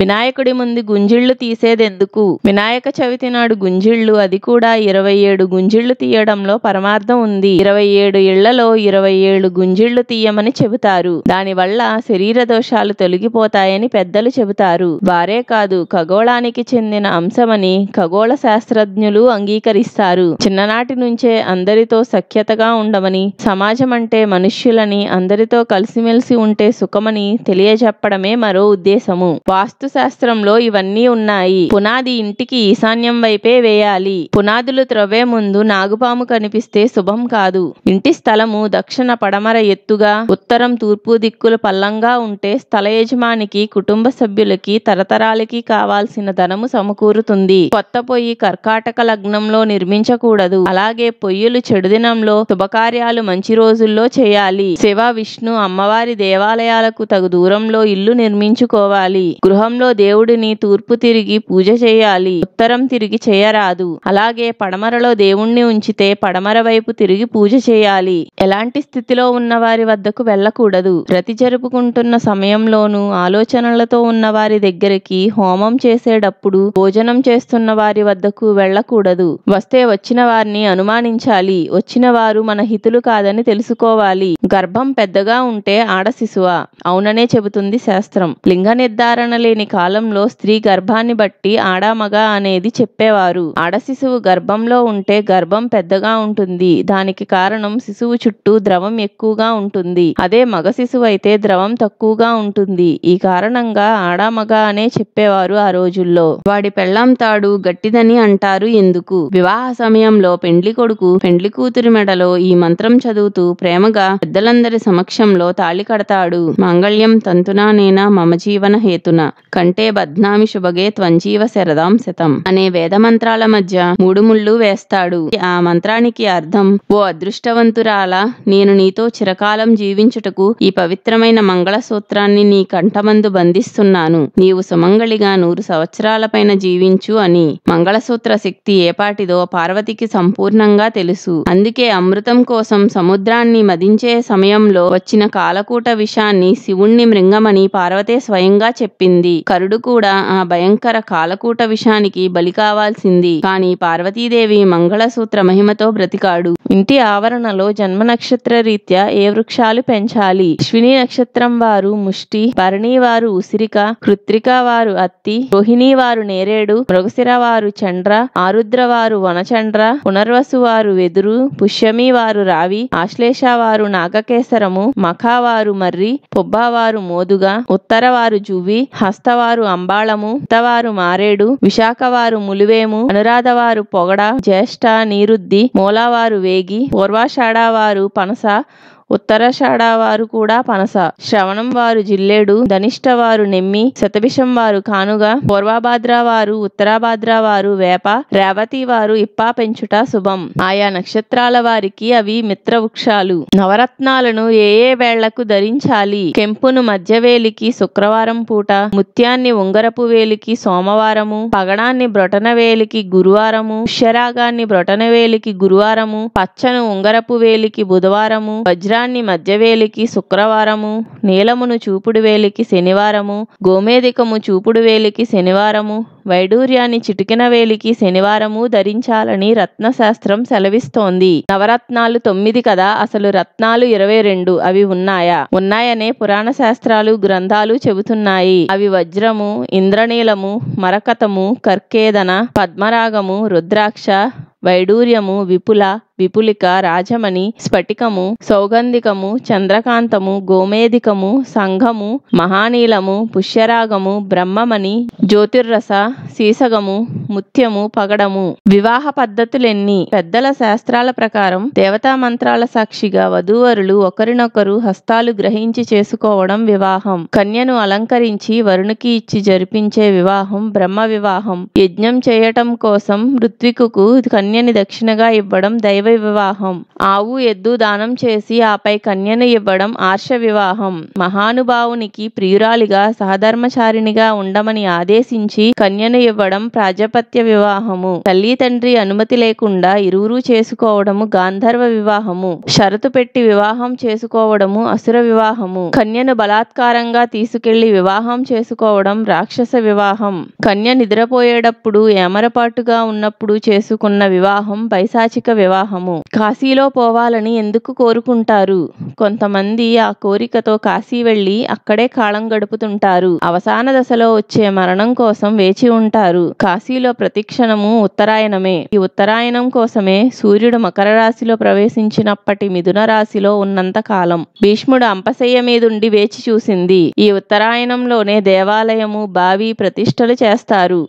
వినాయకుడి ముందు గుంజిళ్లు తీసేదెందుకు? వినాయక చవితి నాడు గుంజిళ్లు, అది కూడా 27 గుంజిళ్లు తీయడంలో పరమార్థం ఉంది. 27 ఇళ్లలో 27 గుంజిళ్లు తీయమని చెబుతారు. దానివల్ల శరీర దోషాలు తొలగిపోతాయని పెద్దలు చెబుతారు. వారే కాదు, ఖగోళానికి చెందిన అంశమని ఖగోళ శాస్త్రజ్ఞులు అంగీకరిస్తారు. చిన్ననాటి నుంచే అందరితో సఖ్యతగా ఉండమని, సమాజం అంటే మనుష్యులని, అందరితో కలిసిమెలిసి ఉంటే సుఖమని తెలియజెప్పడమే మరో ఉద్దేశము. వాస్తు శాస్త్రంలో ఇవన్నీ ఉన్నాయి. పునాది ఇంటికి ఈశాన్యం వైపే వేయాలి. పునాదులు త్రవ్వే ముందు నాగుపాము కనిపిస్తే శుభం కాదు. ఇంటి స్థలము దక్షిణ పడమర ఎత్తుగా, ఉత్తరం తూర్పు దిక్కులు పల్లంగా ఉంటే స్థల యజమానికి, కుటుంబ సభ్యులకి తరతరాలకి కావాల్సిన ధనము సమకూరుతుంది. కొత్త పొయ్యి కర్కాటక లగ్నంలో నిర్మించకూడదు. అలాగే పొయ్యిలు చెడు దినంలో, శుభకార్యాలు మంచి రోజుల్లో చేయాలి. శివ, విష్ణు, అమ్మవారి దేవాలయాలకు తగు దూరంలో ఇల్లు నిర్మించుకోవాలి. గృహంలో దేవుడిని తూర్పు తిరిగి పూజ చేయాలి. ఉత్తరం తిరిగి చేయరాదు. అలాగే పడమరలో దేవుణ్ణి ఉంచితే పడమర వైపు తిరిగి పూజ చేయాలి. ఎలాంటి స్థితిలో ఉన్న వారి వద్దకు వెళ్ళకూడదు. రతి జరుపుకుంటున్న సమయంలోనూ, ఆలోచనలతో ఉన్న వారి దగ్గరికి, హోమం చేసేటప్పుడు, భోజనం చేస్తున్న వారి వద్దకు వెళ్ళకూడదు. వస్తే వచ్చిన వారిని అనుమానించాలి. వచ్చిన వారు మన హితులు కాదని తెలుసుకోవాలి. గర్భం పెద్దగా ఉంటే ఆడ శిశువా? అవుననే చెబుతుంది శాస్త్రం. లింగ నిర్ధారణ లేని కాలంలో స్త్రీ గర్భాన్ని బట్టి ఆడ మగ అనేది చెప్పేవారు. ఆడ శిశువు గర్భంలో ఉంటే గర్భం పెద్దగా ఉంటుంది. దానికి కారణం శిశువు చుట్టూ ద్రవం ఎక్కువగా ఉంటుంది. అదే మగ శిశువు అయితే ద్రవం తక్కువగా ఉంటుంది. ఈ కారణంగా ఆడ మగ అనే చెప్పేవారు ఆ రోజుల్లో. వాడి పెళ్ళాం తాడు గట్టిదని అంటారు ఎందుకు? వివాహ సమయంలో పెండ్లి కొడుకు పెండ్లి కూతురి మెడలో ఈ మంత్రం చదువుతూ ప్రేమగా పెద్దలందరి సమక్షంలో తాళి కడతాడు. మాంగళ్యం తంతునా నేనా మమ జీవన హేతున కంటే బధ్నామి శుభగే త్వంజీవ శరదాం శతం అనే వేద మంత్రాల మధ్య 3 ముళ్ళు వేస్తాడు. ఆ మంత్రానికి అర్థం, ఓ అదృష్టవంతురాలా, నేను నీతో చిరకాలం జీవించుటకు ఈ పవిత్రమైన మంగళ సూత్రాన్ని నీ కంఠమందు బంధిస్తున్నాను. నీవు సుమంగళిగా 100 సంవత్సరాల పైన జీవించు అని. మంగళసూత్ర శక్తి ఏపాటిదో పార్వతికి సంపూర్ణంగా తెలుసు. అందుకే అమృతం కోసం సముద్రాన్ని మదించే సమయంలో వచ్చిన కాలకూట విషాన్ని శివుణ్ణి మృంగమని పార్వతే స్వయంగా చెప్పింది. కరుడు కూడా ఆ భయంకర కాలకూట విషానికి బలి కావాల్సింది. కానీ పార్వతీదేవి మంగళసూత్ర మహిమతో బ్రతికాడు. ఇంటి ఆవరణలో జన్మ నక్షత్ర రీత్యా ఏ వృక్షాలు పెంచాలి? అశ్విని నక్షత్రం వారు ముష్టి, భరణి వారు ఉసిరిక, కృత్తిక వారు అత్తి, రోహిణి వారు నేరేడు, మృగశిర వారు చండ్ర, ఆరుద్ర వారు వనచండ్ర, పునర్వసు వారు వెదురు, పుష్యమి వారు రావి, ఆశ్లేష వారు నాగకేసరము, మఖా వారు మర్రి, పుబ్బవారు మోదుగా, ఉత్తర వారు జువ్వి, హస్తవారు అంబాళము, ఉత్తవారు మారేడు, విశాఖవారు ములివేము, అనురాధవారు పొగడ, జ్యేష్ఠ నీరుద్ది, మూలవారు వేగి, పూర్వాషాఢవారు పనస, ఉత్తరాషాఢ వారు కూడా పనస, శ్రవణం వారు జిల్లేడు, ధనిష్ట వారు నెమ్మి, శతభిషం వారు కానుగ, పూర్వభాద్ర వారు, ఉత్తరాభాద్ర వారు వేప, రేవతి వారు ఇప్ప పెంచుట శుభం. ఆయా నక్షత్రాల వారికి అవి మిత్రవృక్షాలు. నవరత్నాలను ఏ ఏ వేళ్లకు ధరించాలి? కెంపును మధ్యవేలికి శుక్రవారం పూట, ముత్యాన్ని ఉంగరపు వేలికి సోమవారము, పగడాన్ని బ్రొటనవేలికి గురువారము, పుష్యరాగాన్ని బ్రొటనవేలికి గురువారము, పచ్చను ఉంగరపు వేలికి బుధవారము, వజ్రాన్ని మధ్యవేలికి శుక్రవారము, నీలమును చూపుడు వేలికి శనివారము, గోమేధికము చూపుడు వేలికి శనివారము, వైడూర్యాన్ని చిటికెన వేలికి శనివారము ధరించాలని రత్నశాస్త్రం సెలవిస్తోంది. నవరత్నాలు 9 కదా, అసలు రత్నాలు 22. అవి ఉన్నాయా? ఉన్నాయనే పురాణ శాస్త్రాలు, గ్రంథాలు చెబుతున్నాయి. అవి వజ్రము, ఇంద్రనీలము, మరకతము, కర్కేదన, పద్మరాగము, రుద్రాక్ష, వైడూర్యము, విపుల, విపులిక, రాజమణి, స్ఫటికము, సౌగంధికము, చంద్రకాంతము, గోమేధికము, సంఘము, మహానీలము, పుష్యరాగము, బ్రహ్మమణి, జ్యోతిర్రస, సీసగము, ముత్యము, పగడము. వివాహ పద్ధతులెన్ని? పెద్దల శాస్త్రాల ప్రకారం దేవతా మంత్రాల సాక్షిగా వధూవరులు ఒకరినొకరు హస్తాలు గ్రహించి చేసుకోవడం వివాహం. కన్యను అలంకరించి వరునికి ఇచ్చి జరిపించే వివాహం బ్రహ్మ వివాహం. యజ్ఞం చేయటం కోసం ఋత్వికుకు కన్యని దక్షిణగా ఇవ్వడం దైవ శైవ వివాహం. ఆవు ఎద్దు దానం చేసి ఆపై కన్యను ఇవ్వడం ఆర్ష వివాహం. మహానుభావునికి ప్రియురాలిగా సహధర్మచారిణిగా ఉండమని ఆదేశించి కన్యను ఇవ్వడం ప్రాజాపత్య వివాహము. తల్లి తండ్రి అనుమతి లేకుండా ఇరువురు చేసుకోవడము గాంధర్వ వివాహము. షరతు పెట్టి వివాహం చేసుకోవడము అసుర వివాహము. కన్యను బలాత్కారంగా తీసుకెళ్లి వివాహం చేసుకోవడం రాక్షస వివాహం. కన్య నిద్రపోయేటప్పుడు ఏమరపాటుగా ఉన్నప్పుడు చేసుకున్న వివాహం పైశాచిక వివాహము. కాశీలో పోవాలని ఎందుకు కోరుకుంటారు? కొంతమంది ఆ కోరికతో కాశీ వెళ్లి అక్కడే కాలం గడుపుతుంటారు. అవసాన దశలో వచ్చే మరణం కోసం వేచి ఉంటారు. కాశీలో ప్రతిక్షణము ఉత్తరాయణమే. ఈ ఉత్తరాయణం కోసమే సూర్యుడు మకర రాశిలో ప్రవేశించినప్పటి మిథున రాశిలో ఉన్నంత కాలం భీష్ముడు అంపశయ్య మీదుండి వేచి చూసింది. ఈ ఉత్తరాయణంలోనే దేవాలయము బావి ప్రతిష్టలు చేస్తారు.